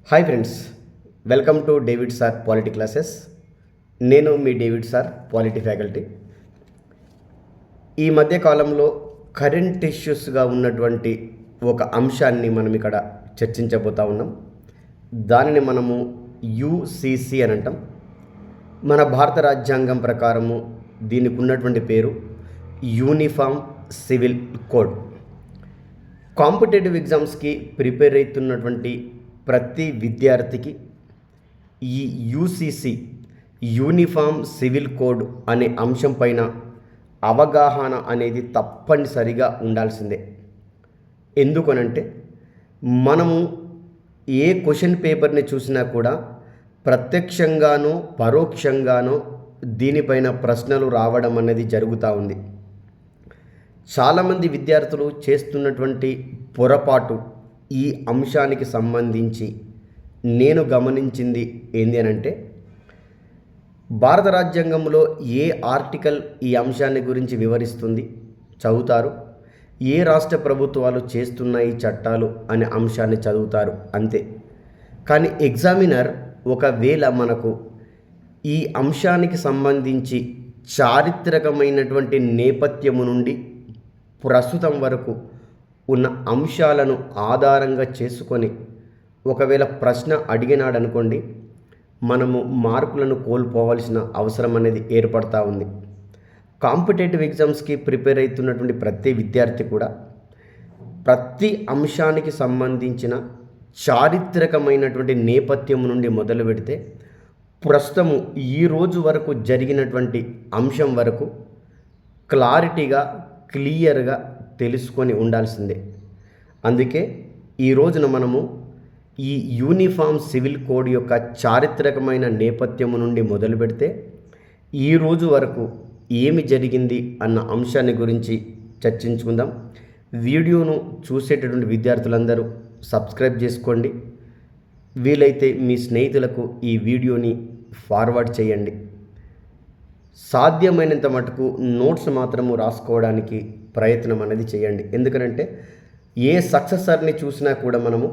Hi friends, welcome to David sir polity classes. నేను మీ David sir polity faculty. ఈ మధ్య కాలంలో కరెంట్ ఇష్యూస్గా ఉన్నటువంటి ఒక అంశాన్ని మనం ఇక్కడ చర్చించబోతా ఉన్నాం. దానిని మనము యూసీసీ అని అంటాం. మన భారత రాజ్యాంగం ప్రకారము దీనికి ఉన్నటువంటి పేరు యూనిఫామ్ సివిల్ కోడ్. కాంపిటేటివ్ ఎగ్జామ్స్కి ప్రిపేర్ అవుతున్నటువంటి ప్రతి విద్యార్థికి ఈ యూసీసీ యూనిఫామ్ సివిల్ కోడ్ అనే అంశం పైన అవగాహన అనేది తప్పనిసరిగా ఉండాల్సిందే. ఎందుకనంటే మనము ఏ క్వశ్చన్ పేపర్ని చూసినా కూడా ప్రత్యక్షంగానో పరోక్షంగానో దీనిపైన ప్రశ్నలు రావడం అనేది జరుగుతూ ఉంది. చాలామంది విద్యార్థులు చేస్తున్నటువంటి పొరపాటు ఈ అంశానికి సంబంధించి నేను గమనించింది ఏంది అని అంటే, భారత రాజ్యాంగంలో ఏ ఆర్టికల్ ఈ అంశాన్ని గురించి వివరిస్తుంది చదువుతారు, ఏ రాష్ట్ర ప్రభుత్వాలు చేస్తున్న ఈ చట్టాలు అనే అంశాన్ని చదువుతారు అంతే. కానీ ఎగ్జామినర్ ఒకవేళ మనకు ఈ అంశానికి సంబంధించి చారిత్రకమైనటువంటి నేపథ్యము నుండి ప్రస్తుతం వరకు ఉన్న అంశాలను ఆధారంగా చేసుకొని ఒకవేళ ప్రశ్న అడిగినాడనుకోండి, మనము మార్కులను కోల్పోవాల్సిన అవసరం అనేది ఏర్పడతా ఉంది. కాంపిటేటివ్ ఎగ్జామ్స్కి ప్రిపేర్ అవుతున్నటువంటి ప్రతి విద్యార్థి కూడా ప్రతి అంశానికి సంబంధించిన చారిత్రకమైనటువంటి నేపథ్యం నుండి మొదలు పెడితే ప్రస్తుతము ఈ రోజు వరకు జరిగినటువంటి అంశం వరకు క్లారిటీగా క్లియర్గా తెలుసుకొని ఉండాల్సిందే. అందుకే ఈ రోజున మనము ఈ యూనిఫామ్ సివిల్ కోడ్ యొక్క చారిత్రకమైన నేపథ్యము నుండి మొదలు పెడితే ఈ రోజు వరకు ఏమి జరిగింది అన్న అంశాన్ని గురించి చర్చించుకుందాం. వీడియోను చూసేటటువంటి విద్యార్థులందరూ సబ్స్క్రైబ్ చేసుకోండి. వీలైతే మీ స్నేహితులకు ఈ వీడియోని ఫార్వర్డ్ చేయండి. సాధ్యమైనంత మటుకు నోట్స్ మాత్రము రాసుకోవడానికి ప్రయత్నం అనేది చేయండి. ఎందుకంటే ఏ సక్సెసర్ని చూసినా కూడా మనము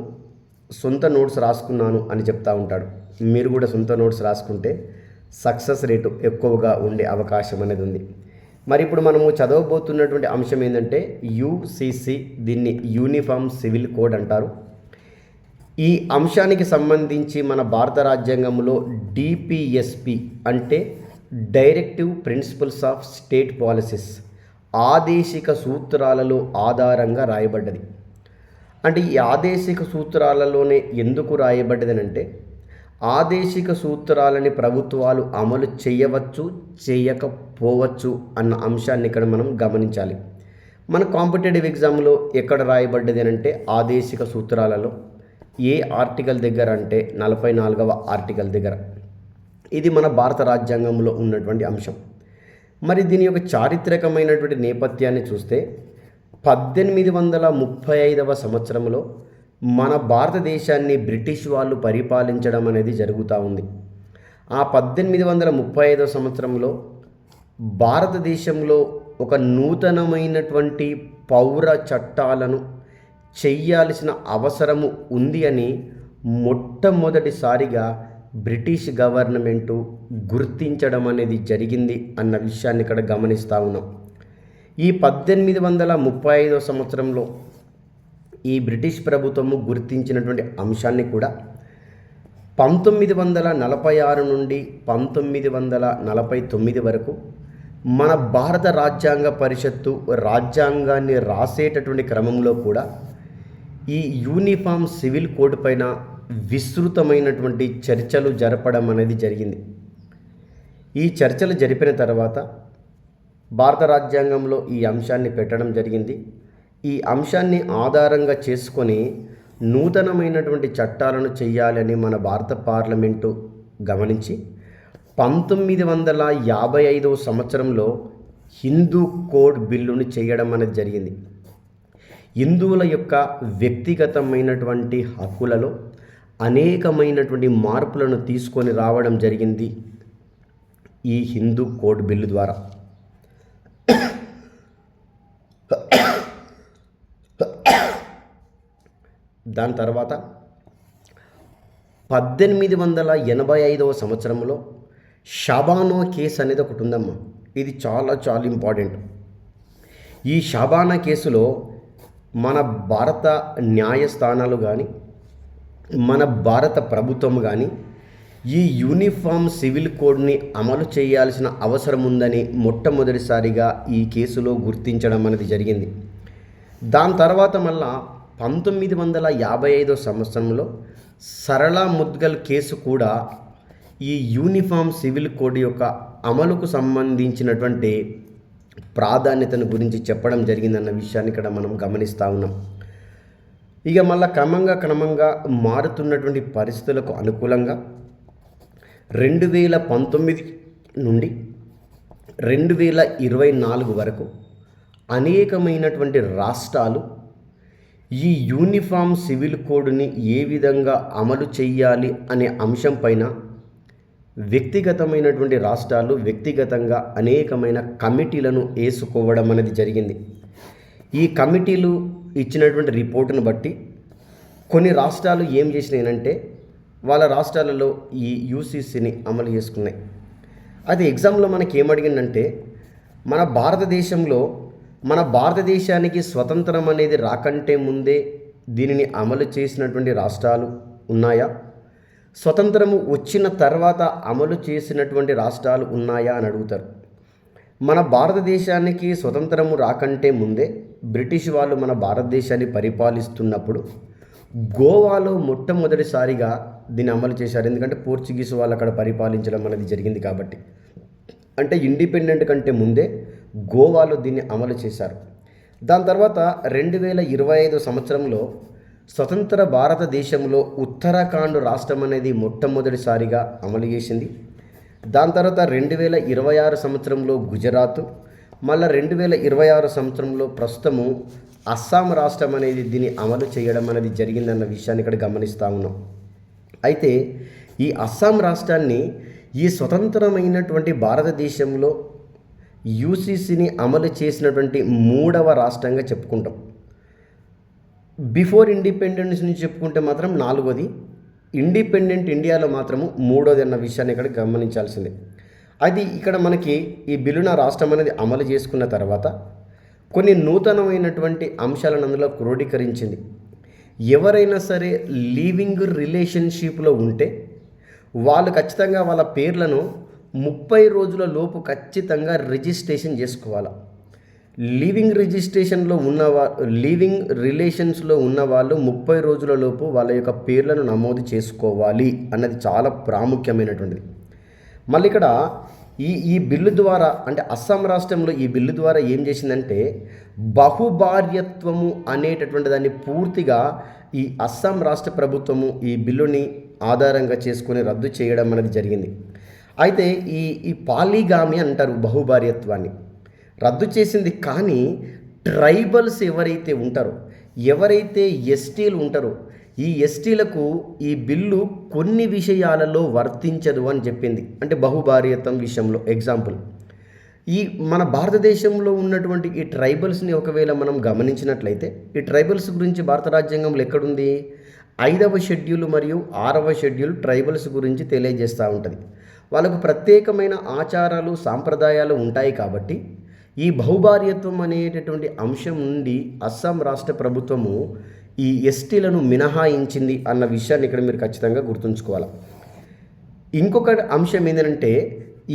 సొంత నోట్స్ రాసుకున్నాను అని చెప్తూ ఉంటాడు. మీరు కూడా సొంత నోట్స్ రాసుకుంటే సక్సెస్ రేటు ఎక్కువగా ఉండే అవకాశం అనేది ఉంది. మరి ఇప్పుడు మనము చదవబోతున్నటువంటి అంశం ఏంటంటే యూసీసీ, దీన్ని యూనిఫామ్ సివిల్ కోడ్ అంటారు. ఈ అంశానికి సంబంధించి మన భారత రాజ్యాంగంలో డిపిఎస్పి అంటే directive principles of state policies, ఆదేశిక సూత్రాలలో ఆధారంగా రాయబడ్డది. అంటే ఈ ఆదేశిక సూత్రాలలోనే ఎందుకు రాయబడ్డది అంటే, ఆదేశిక సూత్రాలని ప్రభుత్వాలు అమలు చేయవచ్చు, చేయకపోవచ్చు అన్న అంశాన్ని ఇక్కడ మనం గమనించాలి. మన కాంపిటేటివ్ ఎగ్జామ్లో ఎక్కడ రాయబడ్డది అంటే ఆదేశిక సూత్రాలలో ఏ ఆర్టికల్ దగ్గర అంటే 44వ ఆర్టికల్ దగ్గర. ఇది మన భారత రాజ్యాంగంలో ఉన్నటువంటి అంశం. మరి దీని యొక్క చారిత్రకమైనటువంటి నేపథ్యాన్ని చూస్తే 1835వ సంవత్సరంలో మన భారతదేశాన్ని బ్రిటిష్ వాళ్ళు పరిపాలించడం అనేది జరుగుతూ ఉంది. ఆ 1835వ సంవత్సరంలో భారతదేశంలో ఒక నూతనమైనటువంటి పౌర చట్టాలను చెయ్యాల్సిన అవసరము ఉంది అని మొట్టమొదటిసారిగా బ్రిటిష్ గవర్నమెంటు గుర్తించడం అనేది జరిగింది అన్న విషయాన్ని ఇక్కడ గమనిస్తూ ఉన్నాం. ఈ 1835వ సంవత్సరంలో ఈ బ్రిటిష్ ప్రభుత్వము గుర్తించినటువంటి అంశాన్ని కూడా 1946 నుండి 1949 వరకు మన భారత రాజ్యాంగ పరిషత్తు రాజ్యాంగాన్ని రాసేటటువంటి క్రమంలో కూడా ఈ యూనిఫామ్ సివిల్ కోడ్ పైన విస్తృతమైనటువంటి చర్చలు జరపడం అనేది జరిగింది. ఈ చర్చలు జరిపిన తర్వాత భారత రాజ్యాంగంలో ఈ అంశాన్ని పెట్టడం జరిగింది. ఈ అంశాన్ని ఆధారంగా చేసుకొని నూతనమైనటువంటి చట్టాలను చేయాలని మన భారత పార్లమెంటు గమనించి 1955వ సంవత్సరంలో హిందూ కోడ్ బిల్లును చేయడం అనేది జరిగింది. హిందువుల యొక్క వ్యక్తిగతమైనటువంటి హక్కులలో అనేకమైనటువంటి మార్పులను తీసుకొని రావడం జరిగింది ఈ హిందూ కోడ్ బిల్లు ద్వారా. దాని తర్వాత 1885వ సంవత్సరంలో షాబానా కేసు అనేది ఒకటి ఉందమ్మా. ఇది చాలా చాలా ఇంపార్టెంట్. ఈ షాబానా కేసులో మన భారత న్యాయస్థానాలు కానీ, మన భారత ప్రభుత్వం కానీ ఈ యూనిఫామ్ సివిల్ కోడ్ని అమలు చేయాల్సిన అవసరం ఉందని మొట్టమొదటిసారిగా ఈ కేసులో గుర్తించడం అనేది జరిగింది. దాని తర్వాత మళ్ళా 1955 సంవత్సరంలో సరళా ముద్గల్ కేసు కూడా ఈ యూనిఫామ్ సివిల్ కోడ్ యొక్క అమలుకు సంబంధించినటువంటి ప్రాధాన్యతను గురించి చెప్పడం జరిగిందన్న విషయాన్ని ఇక్కడ మనం గమనిస్తూ ఉన్నాం. ఇక మళ్ళీ క్రమంగా మారుతున్నటువంటి పరిస్థితులకు అనుకూలంగా 2019 నుండి 2024 వరకు అనేకమైనటువంటి రాష్ట్రాలు ఈ యూనిఫామ్ సివిల్ కోడ్ని ఏ విధంగా అమలు చేయాలి అనే అంశం పైన వ్యక్తిగతమైనటువంటి రాష్ట్రాలు వ్యక్తిగతంగా అనేకమైన కమిటీలను వేసుకోవడం అనేది జరిగింది. ఈ కమిటీలు ఇచ్చినటువంటి రిపోర్టును బట్టి కొన్ని రాష్ట్రాలు ఏం చేసినాయంటే వాళ్ళ రాష్ట్రాలలో ఈ యూసీసీని అమలు చేసుకున్నాయి. అది ఎగ్జామ్లో మనకి ఏమడిగిందంటే మన భారతదేశానికి స్వతంత్రం అనేది రాకంటే ముందే దీనిని అమలు చేసినటువంటి రాష్ట్రాలు ఉన్నాయా, స్వతంత్రము వచ్చిన తర్వాత అమలు చేసినటువంటి రాష్ట్రాలు ఉన్నాయా అని అడుగుతారు. మన భారతదేశానికి స్వతంత్రము రాకంటే ముందే బ్రిటిష్ వాళ్ళు మన భారతదేశాన్ని పరిపాలిస్తున్నప్పుడు గోవాలో మొట్టమొదటిసారిగా దీన్ని అమలు చేశారు. ఎందుకంటే పోర్చుగీస్ వాళ్ళు అక్కడ పరిపాలించడం అనేది జరిగింది కాబట్టి. అంటే ఇండిపెండెంట్ కంటే ముందే గోవాలో దీన్ని అమలు చేశారు. దాని తర్వాత 2025 సంవత్సరంలో స్వతంత్ర భారతదేశంలో ఉత్తరాఖండ్ రాష్ట్రం అనేది మొట్టమొదటిసారిగా అమలు చేసింది. దాని తర్వాత 2026 సంవత్సరంలో గుజరాత్, మళ్ళీ 2026 సంవత్సరంలో ప్రస్తుతము అస్సాం రాష్ట్రం అనేది దీన్ని అమలు చేయడం అనేది జరిగిందన్న విషయాన్ని ఇక్కడ గమనిస్తూ ఉన్నాం. అయితే ఈ అస్సాం రాష్ట్రాన్ని ఈ స్వతంత్రమైనటువంటి భారతదేశంలో యూసీసీని అమలు చేసినటువంటి 3వ రాష్ట్రంగా చెప్పుకుంటాం. బిఫోర్ ఇండిపెండెన్స్ నుంచి చెప్పుకుంటే మాత్రం 4వది, ఇండిపెండెంట్ ఇండియాలో మాత్రము 3వది అన్న విషయాన్ని ఇక్కడ గమనించాల్సిందే. అది ఇక్కడ మనకి ఈ బిల్లున రాష్ట్రం అనేది అమలు చేసుకున్న తర్వాత కొన్ని నూతనమైనటువంటి అంశాలను అందులో క్రోడీకరించింది. ఎవరైనా సరే లివింగ్ రిలేషన్షిప్లో ఉంటే వాళ్ళు ఖచ్చితంగా వాళ్ళ పేర్లను 30 రోజుల లోపు ఖచ్చితంగా రిజిస్ట్రేషన్ చేసుకోవాలి. లివింగ్ రిలేషన్స్లో ఉన్న వాళ్ళు 30 రోజుల లోపు వాళ్ళ యొక్క పేర్లను నమోదు చేసుకోవాలి అన్నది చాలా ప్రాముఖ్యమైనటువంటిది. మళ్ళీ ఇక్కడ ఈ బిల్లు ద్వారా, అంటే అస్సాం రాష్ట్రంలో ఈ బిల్లు ద్వారా ఏం చేసిందంటే బహుభార్యత్వము అనేటటువంటి దాన్ని పూర్తిగా ఈ అస్సాం రాష్ట్ర ప్రభుత్వము ఈ బిల్లుని ఆధారంగా చేసుకొని రద్దు చేయడం అనేది జరిగింది. అయితే ఈ పాలిగామి అంటారు బహుభార్యత్వాన్ని, రద్దు చేసింది. కానీ ట్రైబల్స్ ఎవరైతే ఎస్టీలు ఉంటారో ఈ ఎస్టీలకు ఈ బిల్లు కొన్ని విషయాలలో వర్తించదు అని చెప్పింది. అంటే బహుభార్యత్వం విషయంలో ఎగ్జాంపుల్, ఈ మన భారతదేశంలో ఉన్నటువంటి ఈ ట్రైబల్స్ని ఒకవేళ మనం గమనించినట్లయితే ఈ ట్రైబల్స్ గురించి భారత రాజ్యాంగంలో ఎక్కడుంది? 5వ షెడ్యూల్ మరియు 6వ షెడ్యూల్ ట్రైబల్స్ గురించి తెలియజేస్తూ ఉంటుంది. వాళ్ళకు ప్రత్యేకమైన ఆచారాలు సాంప్రదాయాలు ఉంటాయి. కాబట్టి ఈ బహుభార్యత్వం అనేటటువంటి అంశం నుండి అస్సాం రాష్ట్ర ప్రభుత్వము ఈ ఎస్టీలను మినహాయించింది అన్న విషయాన్ని ఇక్కడ మీరు ఖచ్చితంగా గుర్తుంచుకోవాలి. ఇంకొక అంశం ఏంటంటే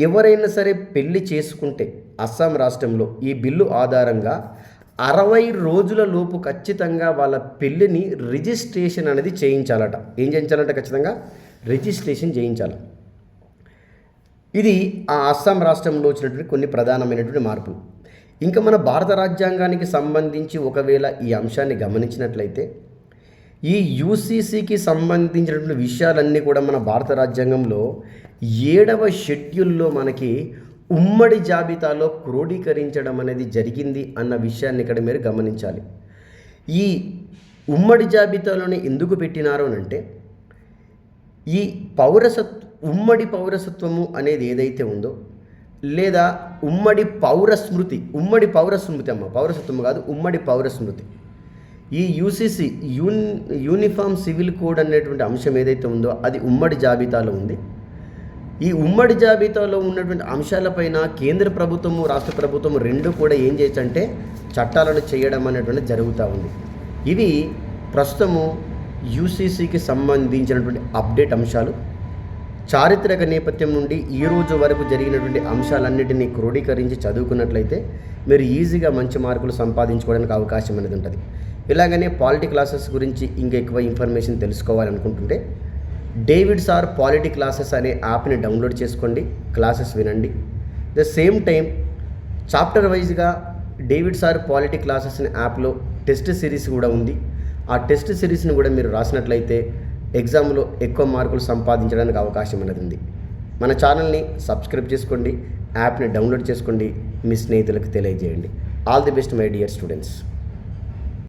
ఎవరైనా సరే పెళ్లి చేసుకుంటే అస్సాం రాష్ట్రంలో ఈ బిల్లు ఆధారంగా 60 రోజుల లోపు ఖచ్చితంగా వాళ్ళ పెళ్ళిని రిజిస్ట్రేషన్ అనేది చేయించాలట. ఏం చేయించాలంటే ఖచ్చితంగా రిజిస్ట్రేషన్ చేయించాలి. ఇది ఆ అస్సాం రాష్ట్రంలో వచ్చినటువంటి కొన్ని ప్రధానమైనటువంటి మార్పులు. ఇంకా మన భారత రాజ్యాంగానికి సంబంధించి ఒకవేళ ఈ అంశాన్ని గమనించినట్లయితే ఈ యూసీసీకి సంబంధించినటువంటి విషయాలన్నీ కూడా మన భారత రాజ్యాంగంలో 7వ షెడ్యూల్లో మనకి ఉమ్మడి జాబితాలో క్రోడీకరించడం అనేది జరిగింది అన్న విషయాన్ని ఇక్కడ మీరు గమనించాలి. ఈ ఉమ్మడి జాబితాలోనే ఎందుకు పెట్టినారు అంటే ఈ ఉమ్మడి పౌరసత్వము అనేది ఏదైతే ఉందో, లేదా ఉమ్మడి పౌరస్మృతి పౌరసత్వము కాదు, ఉమ్మడి పౌరస్మృతి, ఈ యూసీసీ యూనిఫామ్ సివిల్ కోడ్ అనేటువంటి అంశం ఏదైతే ఉందో అది ఉమ్మడి జాబితాలో ఉంది. ఈ ఉమ్మడి జాబితాలో ఉన్నటువంటి అంశాలపైన కేంద్ర ప్రభుత్వము రాష్ట్ర ప్రభుత్వము రెండు కూడా ఏం చేయొచ్చంటే చట్టాలను చేయడం అనేటువంటి జరుగుతూ ఉంది. ఇవి ప్రస్తుతము యూసీసీకి సంబంధించినటువంటి అప్డేట్ అంశాలు. చారిత్రక నేపథ్యం నుండి ఈ రోజు వరకు జరిగినటువంటి అంశాలన్నిటినీ క్రోడీకరించి చదువుకున్నట్లయితే మీరు ఈజీగా మంచి మార్కులు సంపాదించుకోవడానికి అవకాశం అనేది ఉంటుంది. ఇలాగనే పాలిటీ క్లాసెస్ గురించి ఇంకా ఎక్కువ ఇన్ఫర్మేషన్ తెలుసుకోవాలనుకుంటుంటే డేవిడ్ సార్ పాలిటీ క్లాసెస్ అనే యాప్ని డౌన్లోడ్ చేసుకోండి, క్లాసెస్ వినండి. ద సేమ్ టైం చాప్టర్ వైజ్గా డేవిడ్ సార్ పాలిటీ క్లాసెస్ అనే యాప్లో టెస్ట్ సిరీస్ కూడా ఉంది. ఆ టెస్ట్ సిరీస్ని కూడా మీరు రాసినట్లయితే ఎగ్జామ్లో ఎక్కువ మార్కులు సంపాదించడానికి అవకాశం అనేది ఉంది. మన ఛానల్ని సబ్స్క్రైబ్ చేసుకోండి, యాప్ని డౌన్లోడ్ చేసుకోండి, మీ స్నేహితులకు తెలియజేయండి. All the best my dear students.